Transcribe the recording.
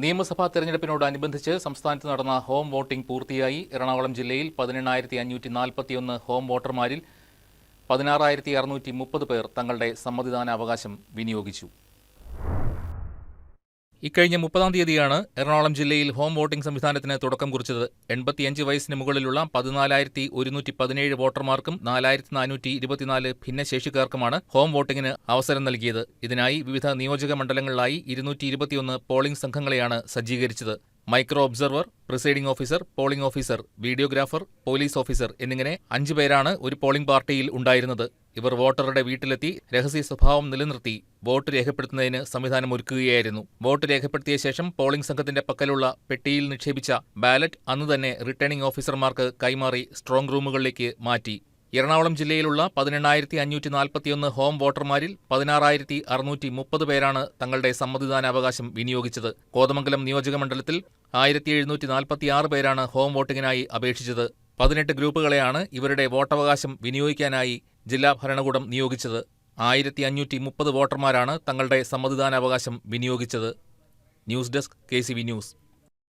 നിയമസഭാ തെരഞ്ഞെടുപ്പിനോടനുബന്ധിച്ച് സംസ്ഥാനത്ത് നടന്ന ഹോം വോട്ടിംഗ് പൂർത്തിയായി. എറണാകുളം ജില്ലയിൽ 18,541 ഹോം വോട്ടർമാരിൽ 16,630 പേർ തങ്ങളുടെ സമ്മതിദാനാവകാശം വിനിയോഗിച്ചു. ഇക്കഴിഞ്ഞ 30-ാം തീയതിയാണ് എറണാകുളം ജില്ലയിൽ ഹോം വോട്ടിംഗ് സംവിധാനത്തിന് തുടക്കം കുറിച്ചത്. 85 വയസ്സിന് മുകളിലുള്ള 14,117 വോട്ടർമാർക്കും 4,424 ഭിന്നശേഷിക്കാർക്കുമാണ് ഹോം വോട്ടിംഗിന് അവസരം നൽകിയത്. ഇതിനായി വിവിധ നിയോജക മണ്ഡലങ്ങളിലായി 221 പോളിംഗ് സംഘങ്ങളെയാണ് സജ്ജീകരിച്ചത്. Micro observer, presiding officer, polling officer, videographer, police officer എന്നിങ്ങനെ 5 പേരാണ് ഒരു പോളിംഗ് പാർട്ടിയിൽ ഉണ്ടായിരുന്നത്. ഇവർ വോട്ടറുടെ വീട്ടിലെത്തി രഹസ്യ സ്വഭാവം നിലനിർത്തി വോട്ട് രേഖപ്പെടുത്തുന്നതിന് സംവിധാനം ഒരുക്കുകയായിരുന്നു. വോട്ട് രേഖപ്പെടുത്തിയ ശേഷം പോളിംഗ് സംഘത്തിന്റെ പക്കലുള്ള പെട്ടിയിൽ നിക്ഷേപിച്ച ബാലറ്റ് അന്ന് തന്നെ റിട്ടേണിംഗ് ഓഫീസർമാർക്ക് കൈമാറി സ്ട്രോങ് റൂമുകളിലേക്ക് മാറ്റി. എറണാകുളം ജില്ലയിലുള്ള 18,541 ഹോം വോട്ടർമാരിൽ 16,630 പേരാണ് തങ്ങളുടെ സമ്മതിദാനാവകാശം വിനിയോഗിച്ചത്. കോതമംഗലം നിയോജകമണ്ഡലത്തിൽ 1,746 പേരാണ് ഹോം വോട്ടിംഗിനായി അപേക്ഷിച്ചത്. 18 ഗ്രൂപ്പുകളെയാണ് ഇവരുടെ വോട്ടവകാശം വിനിയോഗിക്കാനായി ജില്ലാ ഭരണകൂടം നിയോഗിച്ചത്. 1,530 വോട്ടർമാരാണ് തങ്ങളുടെ സമ്മതിദാനാവകാശം വിനിയോഗിച്ചത്. News desk KCV news.